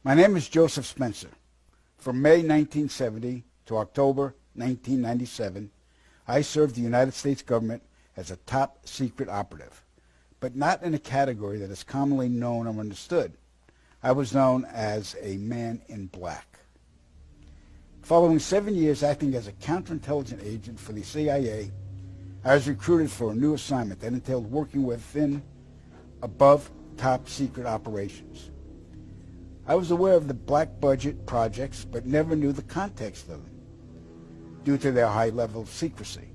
My name is Joseph Spencer. From May 1970 to October 1997, I served the United States government as a top secret operative, but not in a category that is commonly known or understood. I was known as a man in black. Following 7 years acting as a counterintelligence agent for the CIA, I was recruited for a new assignment that entailed working within above top secret operations. I was aware of the black budget projects, but never knew the context of them due to their high level of secrecy.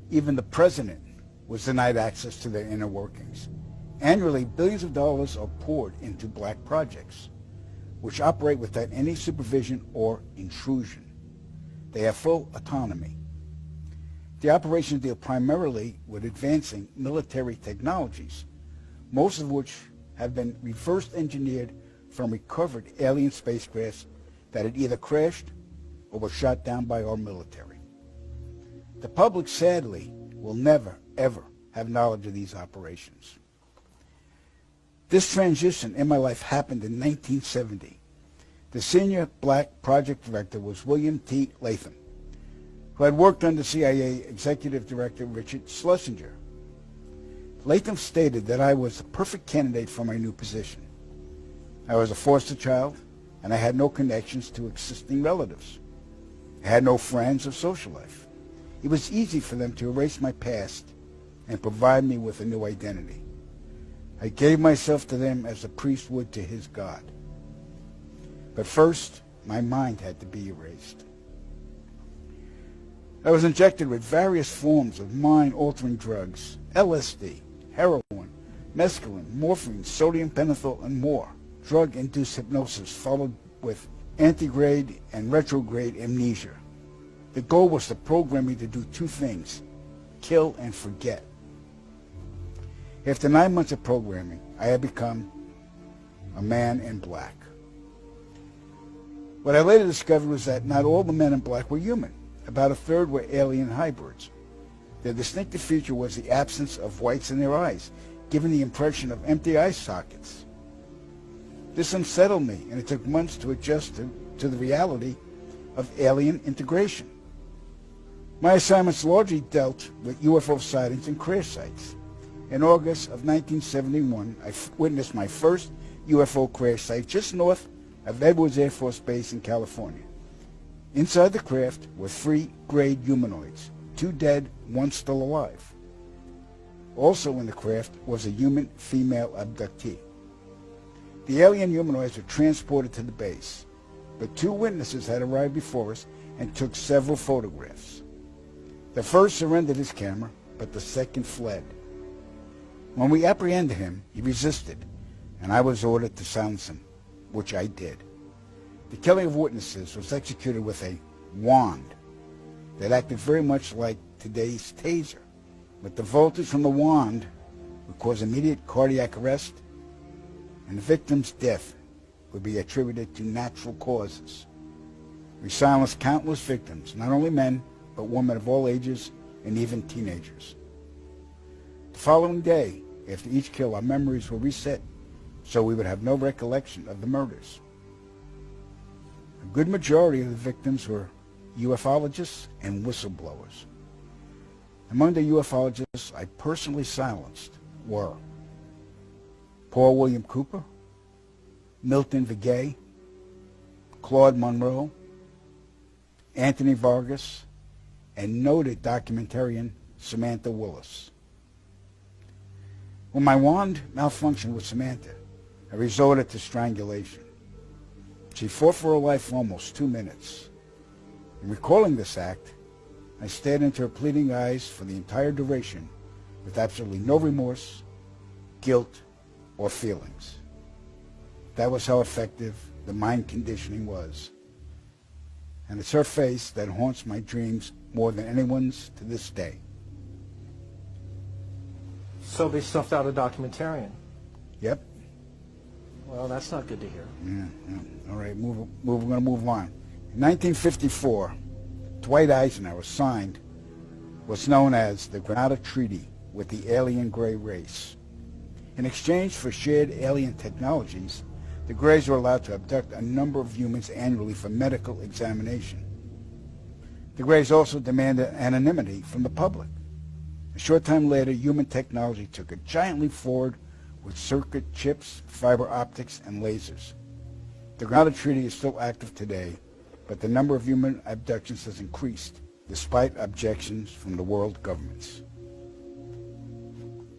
Even the president was denied access to their inner workings. Annually, billions of dollars are poured into black projects, which operate without any supervision or intrusion. They have full autonomy. The operations deal primarily with advancing military technologies, most of which have been reverse engineered from recovered alien spacecrafts that had either crashed or were shot down by our military. The public, sadly, will never, ever have knowledge of these operations. This transition in my life happened in 1970. The senior black project director was William T. Latham, who had worked under CIA Executive Director Richard Schlesinger. Latham stated that I was the perfect candidate for my new position. I was a foster child, and I had no connections to existing relatives. I had no friends or social life. It was easy for them to erase my past and provide me with a new identity. I gave myself to them as a priest would to his God. But first, my mind had to be erased. I was injected with various forms of mind-altering drugs, LSD, heroin, mescaline, morphine, sodium pentothal, and more. Drug-induced hypnosis followed with antegrade and retrograde amnesia. The goal was to program me to do two things: kill and forget. After 9 months of programming, I had become a man in black. What I later discovered was that not all the men in black were human. About a third were alien hybrids. Their distinctive feature was the absence of whites in their eyes, giving the impression of empty eye sockets. This unsettled me, and it took months to adjust to the reality of alien integration. My assignments largely dealt with UFO sightings and crash sites. In August of 1971, I witnessed my first UFO crash site just north of Edwards Air Force Base in California. Inside the craft were 3 grayed humanoids, 2 dead, 1 still alive. Also in the craft was a human female abductee. The alien humanoids were transported to the base, but 2 witnesses had arrived before us and took several photographs. The first surrendered his camera, but the second fled. When we apprehended him, he resisted, and I was ordered to silence him, which I did. The killing of witnesses was executed with a wand that acted very much like today's taser, but the voltage from the wand would cause immediate cardiac arrest, and the victim's death would be attributed to natural causes. We silenced countless victims, not only men, but women of all ages and even teenagers. The following day, after each kill, our memories were reset, so we would have no recollection of the murders. A good majority of the victims were ufologists and whistleblowers. Among the ufologists I personally silenced were Paul William Cooper, Milton Vigay, Claude Monroe, Anthony Vargas, and noted documentarian Samantha Willis. When my wand malfunctioned with Samantha, I resorted to strangulation. She fought for her life for almost 2 minutes. In recalling this act, I stared into her pleading eyes for the entire duration with absolutely no remorse, guilt, or feelings. That was how effective the mind conditioning was. And it's her face that haunts my dreams more than anyone's to this day. So they snuffed out a documentarian? Yep. Well, that's not good to hear. Yeah. All right, we're going to move on. In 1954, Dwight Eisenhower signed what's known as the Granada Treaty with the alien gray race. In exchange for shared alien technologies, the Greys were allowed to abduct a number of humans annually for medical examination. The Greys also demanded anonymity from the public. A short time later, human technology took a giant leap forward with circuit chips, fiber optics, and lasers. The grounded treaty is still active today, but the number of human abductions has increased, despite objections from the world governments.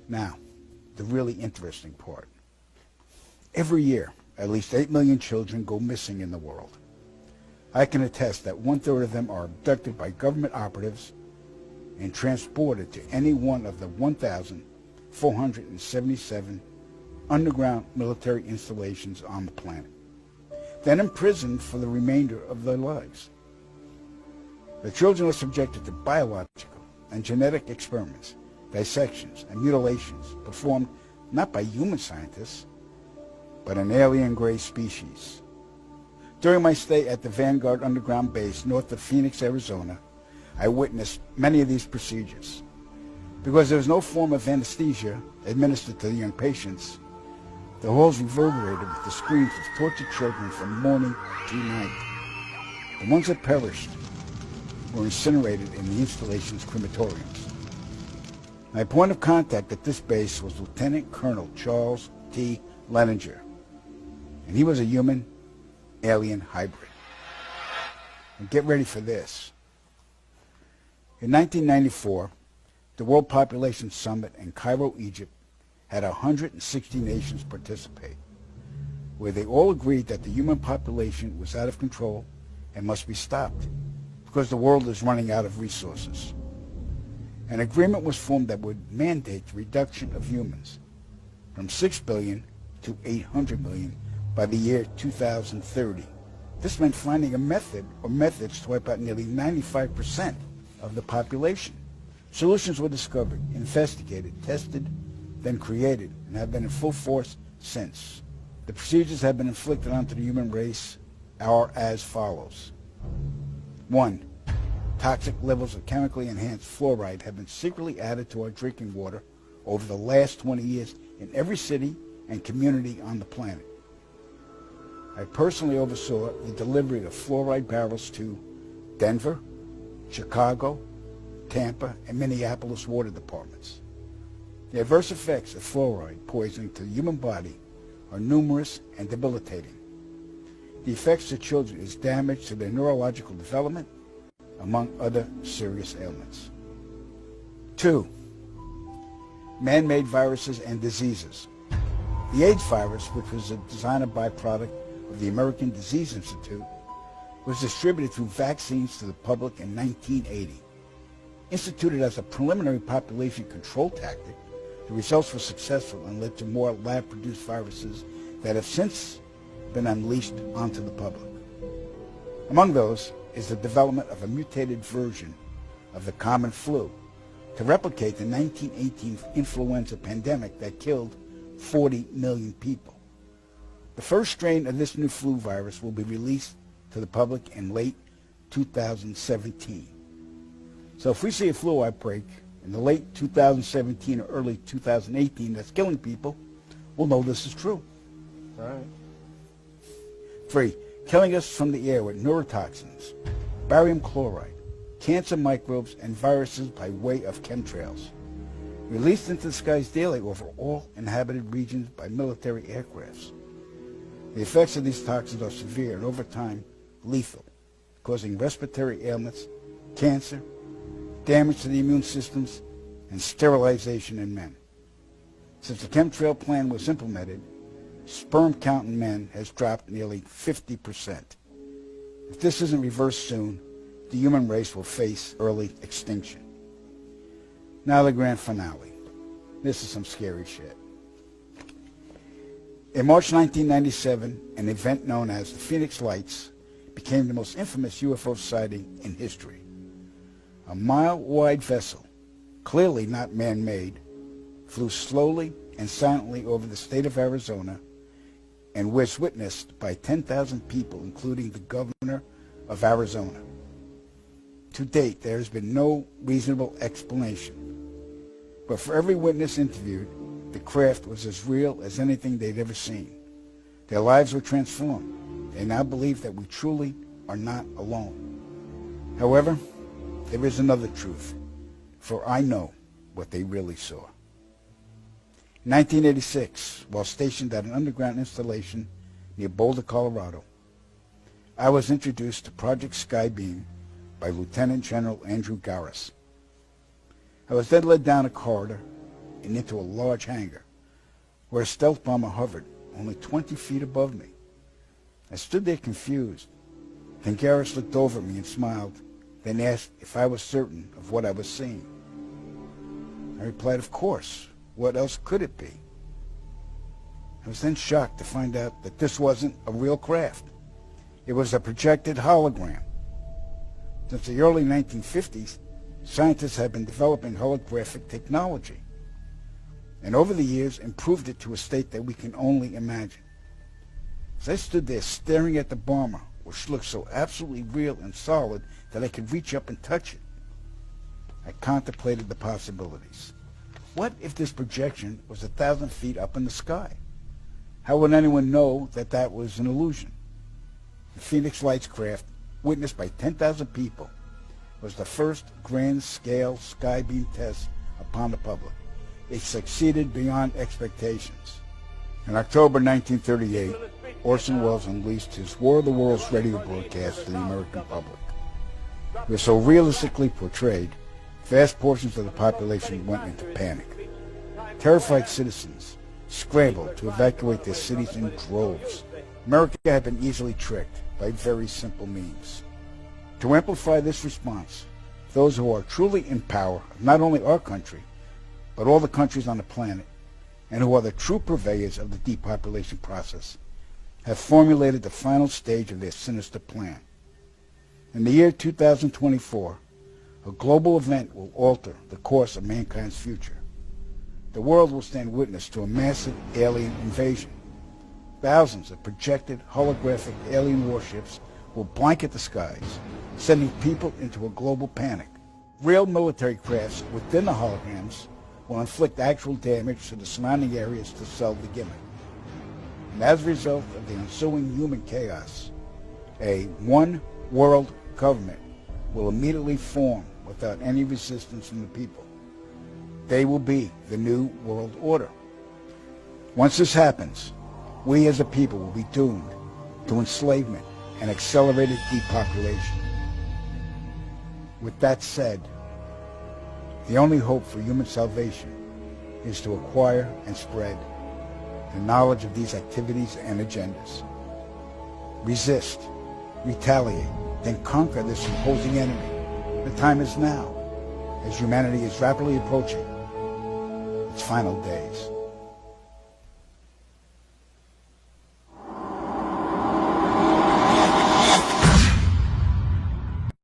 Now, the really interesting part. Every year, at least 8 million children go missing in the world. I can attest that 1/3 of them are abducted by government operatives and transported to any one of the 1,477 underground military installations on the planet, then imprisoned for the remainder of their lives. The children are subjected to biological and genetic experiments, dissections, and mutilations performed not by human scientists, but an alien gray species. During my stay at the Vanguard Underground Base north of Phoenix, Arizona, I witnessed many of these procedures. Because there was no form of anesthesia administered to the young patients, the halls reverberated with the screams of tortured children from morning to night. The ones that perished were incinerated in the installation's crematoriums. My point of contact at this base was Lieutenant Colonel Charles T. Leninger, and he was a human-alien hybrid. And get ready for this. In 1994, the World Population Summit in Cairo, Egypt, had 160 nations participate, where they all agreed that the human population was out of control and must be stopped because the world is running out of resources. An agreement was formed that would mandate the reduction of humans from 6 billion to 800 million by the year 2030. This meant finding a method or methods to wipe out nearly 95% of the population. Solutions were discovered, investigated, tested, then created, and have been in full force since. The procedures have been inflicted onto the human race are as follows. 1. Toxic levels of chemically enhanced fluoride have been secretly added to our drinking water over the last 20 years in every city and community on the planet. I personally oversaw the delivery of fluoride barrels to Denver, Chicago, Tampa, and Minneapolis water departments. The adverse effects of fluoride poisoning to the human body are numerous and debilitating. The effects to children is damage to their neurological development, among other serious ailments. 2. Man-made viruses and diseases. The AIDS virus, which was a designer byproduct of the American Disease Institute, was distributed through vaccines to the public in 1980. Instituted as a preliminary population control tactic, the results were successful and led to more lab-produced viruses that have since been unleashed onto the public. Among those is the development of a mutated version of the common flu to replicate the 1918 influenza pandemic that killed 40 million people. The first strain of this new flu virus will be released to the public in late 2017. So if we see a flu outbreak in the late 2017 or early 2018 that's killing people, we'll know this is true. All right. 3. Killing us from the air with neurotoxins, barium chloride, cancer microbes, and viruses by way of chemtrails, released into the skies daily over all inhabited regions by military aircrafts. The effects of these toxins are severe and over time lethal, causing respiratory ailments, cancer, damage to the immune systems, and sterilization in men. Since the chemtrail plan was implemented, sperm count in men has dropped nearly 50%. If this isn't reversed soon, the human race will face early extinction. Now the grand finale. This is some scary shit. In March 1997, an event known as the Phoenix Lights became the most infamous UFO sighting in history. A mile-wide vessel, clearly not man-made, flew slowly and silently over the state of Arizona and was witnessed by 10,000 people, including the governor of Arizona. To date, there has been no reasonable explanation. But for every witness interviewed, the craft was as real as anything they'd ever seen. Their lives were transformed. They now believe that we truly are not alone. However, there is another truth, for I know what they really saw. In 1986, while stationed at an underground installation near Boulder, Colorado, I was introduced to Project Skybeam by Lieutenant General Andrew Garris. I was then led down a corridor and into a large hangar where a stealth bomber hovered only 20 feet above me. I stood there confused. Then Garris looked over at me and smiled, then asked if I was certain of what I was seeing. I replied, of course. What else could it be? I was then shocked to find out that this wasn't a real craft. It was a projected hologram. Since the early 1950s, scientists have been developing holographic technology, and over the years improved it to a state that we can only imagine. As I stood there staring at the bomber, which looked so absolutely real and solid that I could reach up and touch it, I contemplated the possibilities. What if this projection was 1,000 feet up in the sky? How would anyone know that that was an illusion? The Phoenix Lights craft, witnessed by 10,000 people, was the first grand-scale skybeam test upon the public. It succeeded beyond expectations. In October 1938, Orson Welles unleashed his War of the Worlds radio broadcast to the American public. It was so realistically portrayed, vast portions of the population went into panic. Terrified citizens scrambled to evacuate their cities in droves. America had been easily tricked by very simple means. To amplify this response, those who are truly in power of not only our country, but all the countries on the planet, and who are the true purveyors of the depopulation process, have formulated the final stage of their sinister plan. In the year 2024, a global event will alter the course of mankind's future. The world will stand witness to a massive alien invasion. Thousands of projected holographic alien warships will blanket the skies, sending people into a global panic. Real military crafts within the holograms will inflict actual damage to the surrounding areas to sell the gimmick. And as a result of the ensuing human chaos, a one-world government will immediately form without any resistance from the people. They will be the new world order. Once this happens, we as a people will be doomed to enslavement and accelerated depopulation. With that said, the only hope for human salvation is to acquire and spread the knowledge of these activities and agendas. Resist, retaliate, then conquer this imposing enemy. The time is now, as humanity is rapidly approaching its final days.